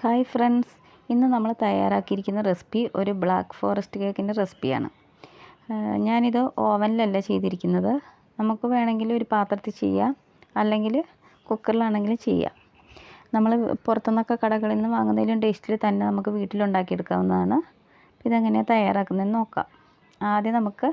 Hi friends, ഇന്ന് നമ്മൾ തയ്യാറാക്കിയിരിക്കുന്ന recipe ഒരു ബ്ലാക്ക് ഫോറസ്റ്റ് കേക്കിൻ്റെ റെസിപ്പിയാണ്. ഞാനിത് ഓവനിലല്ല ചെയ്തിരിക്കുന്നത്. നമുക്ക് വേണമെങ്കിൽ ഒരു പാത്രത്തിൽ ചെയ്യാം, അല്ലെങ്കിൽ കുക്കറിലാണെങ്കിലും ചെയ്യാം. നമ്മൾ പുറത്തുനിന്നൊക്കെ കടകളിൽ നിന്ന് വാങ്ങുന്നതിലും ടേസ്റ്റിൽ തന്നെ നമുക്ക് വീട്ടിലുണ്ടാക്കിയെടുക്കാവുന്നതാണ്. ഇതെങ്ങനെയാണ് തയ്യാറാക്കുന്നതെന്ന് നോക്കാം. ആദ്യം നമുക്ക്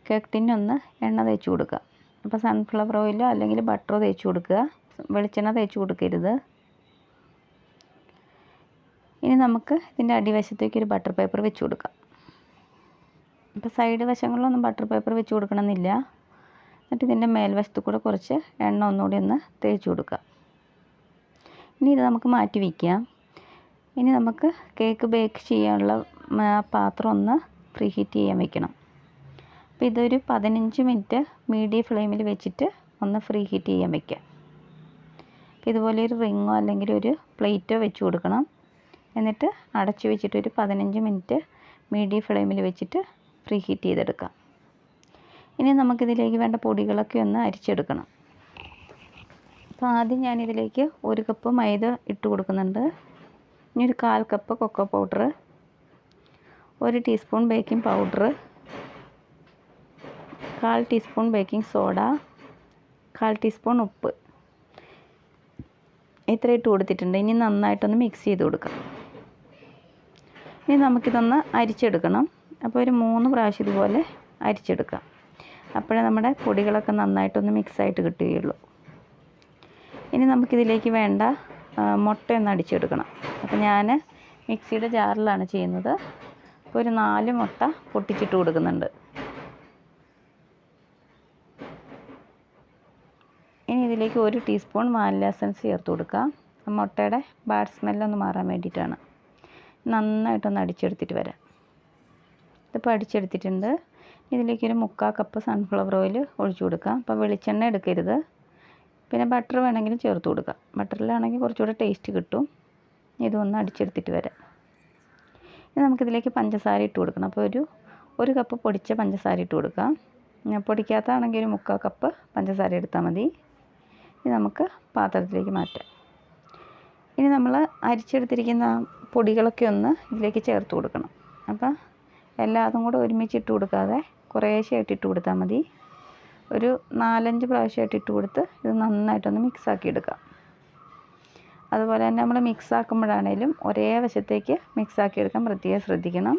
കേക്ക് ടിന്നൊന്ന് എണ്ണ തേച്ച് കൊടുക്കാം. അപ്പോൾ സൺഫ്ലവർ ഓയിലോ അല്ലെങ്കിൽ ബട്ടറോ തേച്ച് കൊടുക്കുക. വെളിച്ചെണ്ണ തേച്ച് കൊടുക്കരുത്. ഇനി നമുക്ക് ഇതിൻ്റെ അടിവശത്തേക്ക് ഒരു ബട്ടർ പേപ്പർ വെച്ച് കൊടുക്കാം. ഇപ്പോൾ സൈഡ് വശങ്ങളിലൊന്നും ബട്ടർ പേപ്പർ വെച്ച് കൊടുക്കണമെന്നില്ല. എന്നിട്ട് ഇതിൻ്റെ മേൽവശത്ത് കൂടെ കുറച്ച് എണ്ണ ഒന്നുകൂടി ഒന്ന് തേച്ച് കൊടുക്കാം. ഇനി ഇത് നമുക്ക് മാറ്റി വയ്ക്കാം. ഇനി നമുക്ക് കേക്ക് ബേക്ക് ചെയ്യാനുള്ള പാത്രം ഒന്ന് പ്രീ ഹീറ്റ് ചെയ്യാൻ വെക്കണം. അപ്പോൾ ഇതൊരു 15 മിനിറ്റ് മീഡിയം ഫ്ലെയിമിൽ വെച്ചിട്ട് ഒന്ന് ഫ്രീ ഹീറ്റ് ചെയ്യാൻ വയ്ക്കാം. അപ്പോൾ ഇതുപോലെ ഒരു റിങ്ങോ അല്ലെങ്കിൽ ഒരു പ്ലേറ്റോ വെച്ച് കൊടുക്കണം. എന്നിട്ട് അടച്ച് വെച്ചിട്ട് ഒരു 15 മിനിറ്റ് മീഡിയം ഫ്ലെയിമിൽ വെച്ചിട്ട് ഫ്രീ ഹീറ്റ് ചെയ്തെടുക്കാം. ഇനി നമുക്കിതിലേക്ക് വേണ്ട പൊടികളൊക്കെ ഒന്ന് അരിച്ചെടുക്കണം. അപ്പോൾ ആദ്യം ഞാനിതിലേക്ക് 1 കപ്പ് മൈദ ഇട്ട് കൊടുക്കുന്നുണ്ട്. ഇനി ഒരു 1/4 cup cocoa powder, 1 teaspoon baking powder, 1/4 teaspoon baking soda, 1/4 teaspoon ഉപ്പ്, ഇത്ര ഇട്ട് കൊടുത്തിട്ടുണ്ട്. ഇനി നന്നായിട്ടൊന്ന് മിക്സ് ചെയ്ത് കൊടുക്കാം. ഇനി നമുക്കിതൊന്ന് അരിച്ചെടുക്കണം. അപ്പോൾ ഒരു 3 പ്രാവശ്യം ഇതുപോലെ അരിച്ചെടുക്കാം. അപ്പോഴേ നമ്മുടെ പൊടികളൊക്കെ നന്നായിട്ടൊന്ന് മിക്സായിട്ട് കിട്ടുകയുള്ളൂ. ഇനി നമുക്കിതിലേക്ക് വേണ്ട മുട്ടയൊന്ന് അടിച്ചെടുക്കണം. അപ്പോൾ ഞാൻ മിക്സിയുടെ ജാറിലാണ് ചെയ്യുന്നത്. അപ്പോൾ ഒരു 4 മുട്ട പൊട്ടിച്ചിട്ട് കൊടുക്കുന്നുണ്ട്. ഇനി ഇതിലേക്ക് 1 ടീസ്പൂൺ വാനില എസൻസ് ചേർത്ത് കൊടുക്കാം. മുട്ടയുടെ ബാഡ് സ്മെല്ലൊന്ന് മാറാൻ വേണ്ടിയിട്ടാണ്. നന്നായിട്ടൊന്ന് അടിച്ചെടുത്തിട്ട് വരാം. ഇതിപ്പോൾ അടിച്ചെടുത്തിട്ടുണ്ട്. ഇതിലേക്കൊരു 3/4 കപ്പ് സൺഫ്ലവർ ഓയിൽ ഒഴിച്ചു കൊടുക്കാം. അപ്പോൾ വെളിച്ചെണ്ണ എടുക്കരുത്. പിന്നെ ബട്ടർ വേണമെങ്കിലും ചേർത്ത് കൊടുക്കാം. ബട്ടറിലാണെങ്കിൽ കുറച്ചുകൂടെ ടേസ്റ്റ് കിട്ടും. ഇതൊന്ന് അടിച്ചെടുത്തിട്ട് വരാം. ഇനി നമുക്കിതിലേക്ക് പഞ്ചസാര ഇട്ട് കൊടുക്കണം. അപ്പോൾ ഒരു കപ്പ് പൊടിച്ച പഞ്ചസാര ഇട്ട് കൊടുക്കാം. പൊടിക്കാത്തതാണെങ്കിൽ ഒരു 3/4 കപ്പ് പഞ്ചസാര എടുത്താൽ മതി. ഇനി നമുക്ക് പാത്രത്തിലേക്ക് മാറ്റാം. ഇനി നമ്മൾ അരിച്ചെടുത്തിരിക്കുന്ന പൊടികളൊക്കെ ഒന്ന് ഇതിലേക്ക് ചേർത്ത് കൊടുക്കണം. അപ്പോൾ എല്ലാതും കൂടെ ഒരുമിച്ചിട്ട് കൊടുക്കാതെ കുറേശ്ശെയായിട്ട് ഇട്ട് കൊടുത്താൽ മതി. ഒരു 4-5 പ്രാവശ്യമായിട്ട് ഇട്ട് കൊടുത്ത് ഇത് നന്നായിട്ടൊന്ന് മിക്സാക്കി എടുക്കാം. അതുപോലെ തന്നെ നമ്മൾ മിക്സാക്കുമ്പോഴാണേലും ഒരേ വശത്തേക്ക് മിക്സാക്കി എടുക്കാൻ പ്രത്യേകം ശ്രദ്ധിക്കണം.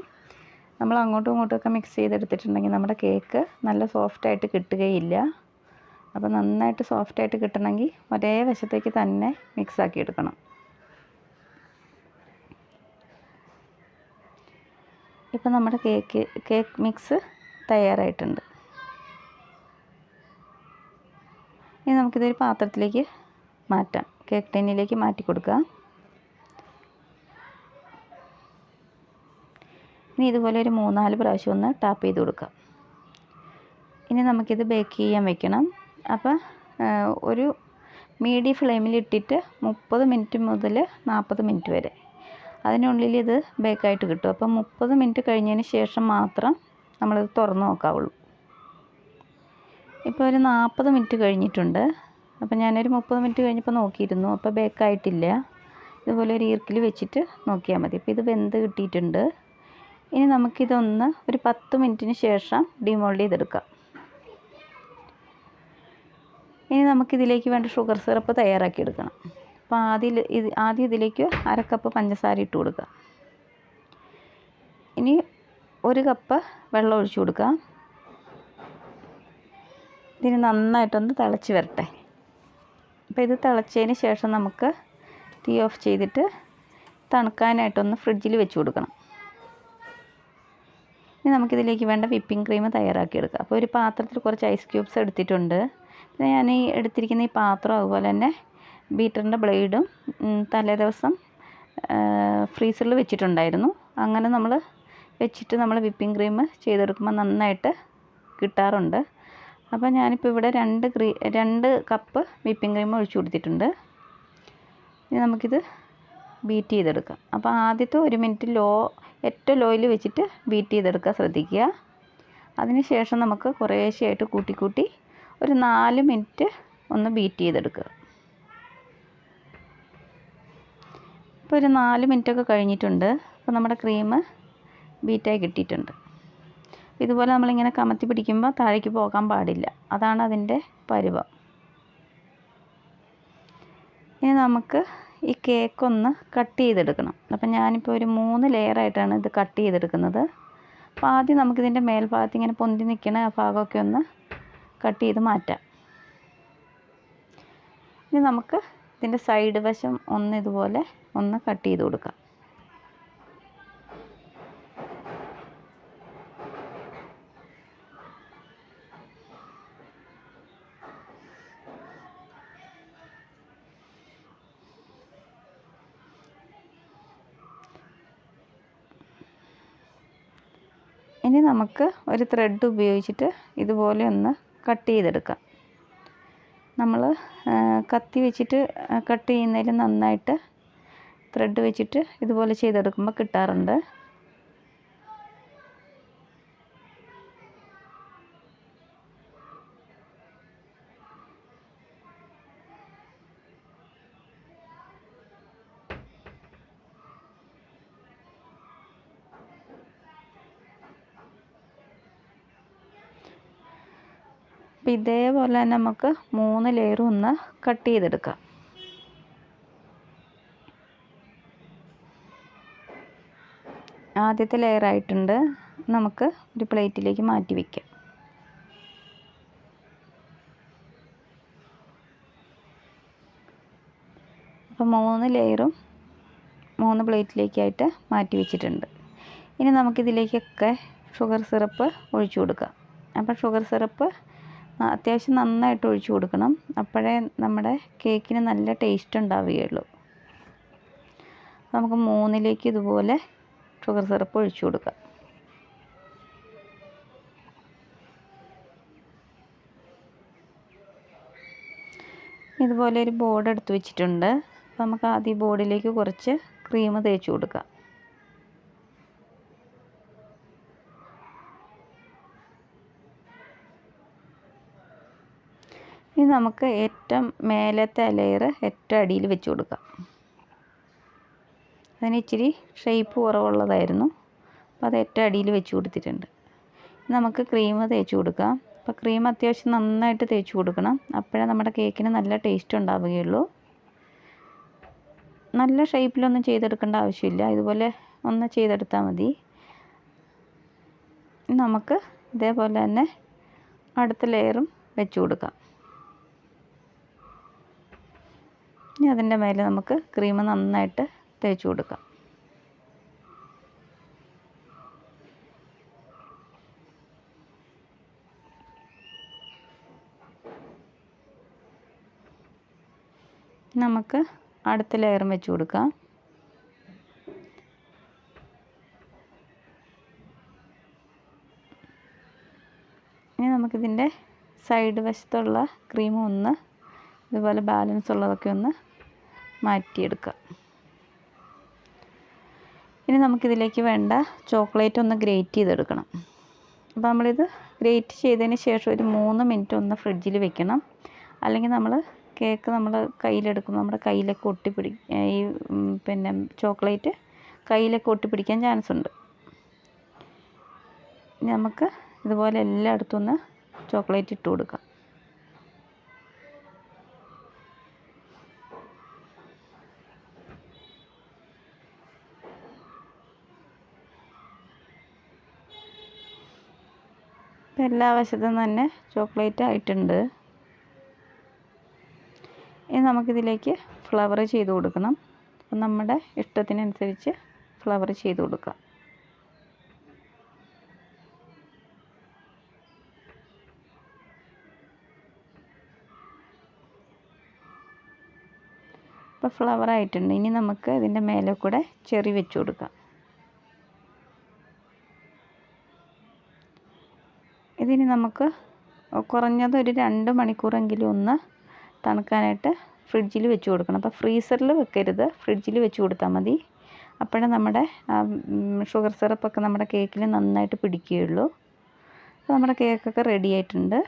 നമ്മൾ അങ്ങോട്ടും ഇങ്ങോട്ടുമൊക്കെ മിക്സ് ചെയ്തെടുത്തിട്ടുണ്ടെങ്കിൽ നമ്മുടെ കേക്ക് നല്ല സോഫ്റ്റായിട്ട് കിട്ടുകയില്ല. അപ്പോൾ നന്നായിട്ട് സോഫ്റ്റായിട്ട് കിട്ടണമെങ്കിൽ ഒരേ വശത്തേക്ക് തന്നെ മിക്സാക്കി എടുക്കണം. ഇപ്പോൾ നമ്മുടെ കേക്ക് മിക്സ് തയ്യാറായിട്ടുണ്ട്. ഇനി നമുക്കിതൊരു പാത്രത്തിലേക്ക് മാറ്റാം. കേക്ക് ടിന്നിലേക്ക് മാറ്റി കൊടുക്കാം. ഇനി ഇതുപോലെ ഒരു 3-4 പ്രാവശ്യം ഒന്ന് ടാപ്പ് ചെയ്ത് കൊടുക്കാം. ഇനി നമുക്കിത് ബേക്ക് ചെയ്യാൻ വെക്കണം. അപ്പോൾ ഒരു മീഡിയം ഫ്ലെയിമിൽ ഇട്ടിട്ട് 30 മിനിറ്റ് മുതൽ 40 മിനിറ്റ് വരെ അതിനുള്ളിൽ ഇത് ബേക്കായിട്ട് കിട്ടും. അപ്പോൾ 30 മിനിറ്റ് കഴിഞ്ഞതിന് ശേഷം മാത്രം നമ്മളിത് തുറന്ന് നോക്കാവുള്ളൂ. ഇപ്പോൾ ഒരു 40 മിനിറ്റ് കഴിഞ്ഞിട്ടുണ്ട്. അപ്പോൾ ഞാനൊരു 30 മിനിറ്റ് കഴിഞ്ഞപ്പോൾ നോക്കിയിരുന്നു. അപ്പോൾ ബേക്കായിട്ടില്ല. ഇതുപോലെ ഒരു ഈർക്കിൽ വെച്ചിട്ട് നോക്കിയാൽ മതി. അപ്പോൾ ഇത് വെന്ത് കിട്ടിയിട്ടുണ്ട്. ഇനി നമുക്കിതൊന്ന് ഒരു 10 മിനിറ്റിന് ശേഷം ഡിമോൾഡ് ചെയ്തെടുക്കാം. ഇനി നമുക്കിതിലേക്ക് വേണ്ട ഷുഗർ സിറപ്പ് തയ്യാറാക്കിയെടുക്കണം. അപ്പോൾ ആദ്യം ഇതിലേക്ക് 1/2 കപ്പ് പഞ്ചസാര ഇട്ട് കൊടുക്കുക. ഇനി 1 കപ്പ് വെള്ളം ഒഴിച്ചു കൊടുക്കുക. ഇതിന് നന്നായിട്ടൊന്ന് തിളച്ച് വരട്ടെ. അപ്പോൾ ഇത് തിളച്ചതിന് ശേഷം നമുക്ക് തീ ഓഫ് ചെയ്തിട്ട് തണുക്കാനായിട്ടൊന്ന് ഫ്രിഡ്ജിൽ വെച്ച് കൊടുക്കണം. ഇനി നമുക്കിതിലേക്ക് വേണ്ട വിപ്പിംഗ് ക്രീം തയ്യാറാക്കിയെടുക്കാം. അപ്പോൾ ഒരു പാത്രത്തിൽ കുറച്ച് ഐസ് ക്യൂബ്സ് എടുത്തിട്ടുണ്ട്. പിന്നെ ഞാൻ ഈ എടുത്തിരിക്കുന്ന ഈ പാത്രം അതുപോലെ തന്നെ ബീറ്ററിൻ്റെ ബ്ലേഡും തലേദിവസം ഫ്രീസറിൽ വെച്ചിട്ടുണ്ടായിരുന്നു. അങ്ങനെ നമ്മൾ വെച്ചിട്ട് നമ്മൾ വിപ്പിംഗ് ക്രീം ചെയ്തെടുക്കുമ്പോൾ നന്നായിട്ട് കിട്ടാറുണ്ട്. അപ്പോൾ ഞാനിപ്പോൾ ഇവിടെ 2 കപ്പ് വിപ്പിംഗ് ക്രീം ഒഴിച്ചു കൊടുത്തിട്ടുണ്ട്. ഇനി നമുക്കിത് ബീറ്റ് ചെയ്തെടുക്കാം. അപ്പോൾ ആദ്യത്തെ 1 മിനിറ്റ് ഏറ്റവും ലോയിൽ വെച്ചിട്ട് ബീറ്റ് ചെയ്തെടുക്കാൻ ശ്രദ്ധിക്കുക. അതിന് ശേഷം നമുക്ക് കുറേശ്ശെയായിട്ട് കൂട്ടി ഒരു 4 മിനിറ്റ് ഒന്ന് ബീറ്റ് ചെയ്തെടുക്കുക. ഇപ്പോൾ ഒരു 4 മിനിറ്റൊക്കെ കഴിഞ്ഞിട്ടുണ്ട്. അപ്പോൾ നമ്മുടെ ക്രീം ബീറ്റായി കിട്ടിയിട്ടുണ്ട്. ഇതുപോലെ നമ്മളിങ്ങനെ കമത്തി പിടിക്കുമ്പോൾ താഴേക്ക് പോകാൻ പാടില്ല. അതാണ് അതിൻ്റെ പരുവം. ഇനി നമുക്ക് ഈ കേക്കൊന്ന് കട്ട് ചെയ്തെടുക്കണം. അപ്പം ഞാനിപ്പോൾ ഒരു 3 ലെയറായിട്ടാണ് ഇത് കട്ട് ചെയ്തെടുക്കുന്നത്. അപ്പോൾ ആദ്യം നമുക്കിതിൻ്റെ മേൽഭാഗത്ത് ഇങ്ങനെ പൊന്തി നിൽക്കണ ആ ഭാഗമൊക്കെ ഒന്ന് കട്ട് ചെയ്ത് മാറ്റാം. ഇനി നമുക്ക് ഇതിൻ്റെ സൈഡ് വശം ഇതുപോലെ ഒന്ന് കട്ട് ചെയ്ത് കൊടുക്കാം. ഇനി നമുക്ക് ഒരു ത്രെഡ് ഉപയോഗിച്ചിട്ട് ഇതുപോലെ ഒന്ന് കട്ട് ചെയ്തെടുക്കാം. നമ്മൾ കത്തി വെച്ചിട്ട് കട്ട് ചെയ്യുന്നതിൽ നന്നായിട്ട് ത്രെഡ് വെച്ചിട്ട് ഇതുപോലെ ചെയ്തെടുക്കുമ്പോൾ കിട്ടാറുണ്ട്. അപ്പോൾ ഇതേപോലെ തന്നെ നമുക്ക് 3 ലെയറും ഒന്ന് കട്ട് ചെയ്തെടുക്കാം. ആദ്യത്തെ ലെയർ ആയിട്ടുണ്ട്. നമുക്ക് ഒരു പ്ലേറ്റിലേക്ക് മാറ്റി വയ്ക്കാം. അപ്പോൾ 3 ലെയറും 3 പ്ലേറ്റിലേക്കായിട്ട് മാറ്റി വെച്ചിട്ടുണ്ട്. ഇനി നമുക്കിതിലേക്കൊക്കെ ഷുഗർ സിറപ്പ് ഒഴിച്ചു കൊടുക്കാം. അപ്പോൾ ഷുഗർ സിറപ്പ് അത്യാവശ്യം നന്നായിട്ട് ഒഴിച്ചു കൊടുക്കണം. അപ്പോഴേ നമ്മുടെ കേക്കിന് നല്ല ടേസ്റ്റ് ഉണ്ടാവുകയുള്ളൂ. നമുക്ക് 3ലേക്ക് ഇതുപോലെ ഷുഗർ സിറപ്പ് ഒഴിച്ചു കൊടുക്കാം. ഇതുപോലെ ഒരു ബോർഡ് എടുത്ത് വെച്ചിട്ടുണ്ട്. അപ്പോൾ നമുക്ക് ആദ്യം ഈ ബോർഡിലേക്ക് കുറച്ച് ക്രീം തേച്ച് കൊടുക്കാം. ഇനി നമുക്ക് ഏറ്റവും മേലത്തെ ലെയർ ഏറ്റവും അടിയിൽ വെച്ച് കൊടുക്കാം. അതിന് ഇച്ചിരി ഷേപ്പ് കുറവുള്ളതായിരുന്നു. അപ്പോൾ അത് ഏറ്റവും അടിയിൽ വെച്ച് കൊടുത്തിട്ടുണ്ട്. നമുക്ക് ക്രീം തേച്ച് കൊടുക്കാം. അപ്പോൾ ക്രീം അത്യാവശ്യം നന്നായിട്ട് തേച്ച് കൊടുക്കണം. അപ്പോഴേ നമ്മുടെ കേക്കിന് നല്ല ടേസ്റ്റ് ഉണ്ടാവുകയുള്ളൂ. നല്ല ഷേപ്പിലൊന്നും ചെയ്തെടുക്കേണ്ട ആവശ്യമില്ല. ഇതുപോലെ ഒന്ന് ചെയ്തെടുത്താൽ മതി. നമുക്ക് ഇതേപോലെ തന്നെ അടുത്ത ലെയറും വെച്ച് കൊടുക്കാം. ഇനി അതിൻ്റെ മേലെ നമുക്ക് ക്രീം നന്നായിട്ട് തേച്ച് കൊടുക്കാം. നമുക്ക് അടുത്ത ലെയറും വെച്ച് കൊടുക്കാം. ഇനി നമുക്കിതിൻ്റെ സൈഡ് വശത്തുള്ള ക്രീം ഒന്ന് ഇതുപോലെ ബാലൻസ് ഉള്ളതൊക്കെ ഒന്ന് മാറ്റിയെടുക്കാം. ഇനി നമുക്കിതിലേക്ക് വേണ്ട ചോക്ലേറ്റ് ഒന്ന് ഗ്രേറ്റ് ചെയ്തെടുക്കണം. അപ്പോൾ നമ്മളിത് ഗ്രേറ്റ് ചെയ്തതിന് ശേഷം ഒരു 3 മിനിറ്റ് ഒന്ന് ഫ്രിഡ്ജിൽ വെക്കണം. അല്ലെങ്കിൽ കേക്ക് നമ്മൾ കയ്യിലെടുക്കുമ്പോൾ നമ്മുടെ കയ്യിലൊക്കെ ഈ ചോക്ലേറ്റ് കയ്യിലൊക്കെ ഒട്ടിപ്പിടിക്കാൻ ചാൻസ് ഉണ്ട്. ഇനി നമുക്ക് ഇതുപോലെ എല്ലായിടത്തും ഒന്ന് ചോക്ലേറ്റ് ഇട്ട് കൊടുക്കാം. ഇപ്പം എല്ലാ വശത്തും തന്നെ ചോക്ലേറ്റ് ആയിട്ടുണ്ട്. ഇനി നമുക്കിതിലേക്ക് ഫ്ലവർ ചെയ്ത് കൊടുക്കണം. അപ്പം നമ്മുടെ ഇഷ്ടത്തിനനുസരിച്ച് ഫ്ലവർ ചെയ്ത് കൊടുക്കാം. ഇപ്പോൾ ഫ്ലവർ ആയിട്ടുണ്ട്. ഇനി നമുക്ക് ഇതിൻ്റെ മേലെ കൂടെ ചെറി വെച്ച് കൊടുക്കാം. ഇതിന് നമുക്ക് കുറഞ്ഞത് ഒരു 2 മണിക്കൂറെങ്കിലും ഒന്ന് തണുക്കാനായിട്ട് ഫ്രിഡ്ജിൽ വെച്ച് കൊടുക്കണം. അപ്പോൾ ഫ്രീസറിൽ വെക്കരുത്, ഫ്രിഡ്ജിൽ വെച്ച് കൊടുത്താൽ മതി. അപ്പോഴേ നമ്മുടെ ഷുഗർ സിറപ്പൊക്കെ നമ്മുടെ കേക്കിൽ നന്നായിട്ട് പിടിക്കുകയുള്ളൂ. അപ്പോൾ നമ്മുടെ കേക്കൊക്കെ റെഡി ആയിട്ടുണ്ട്.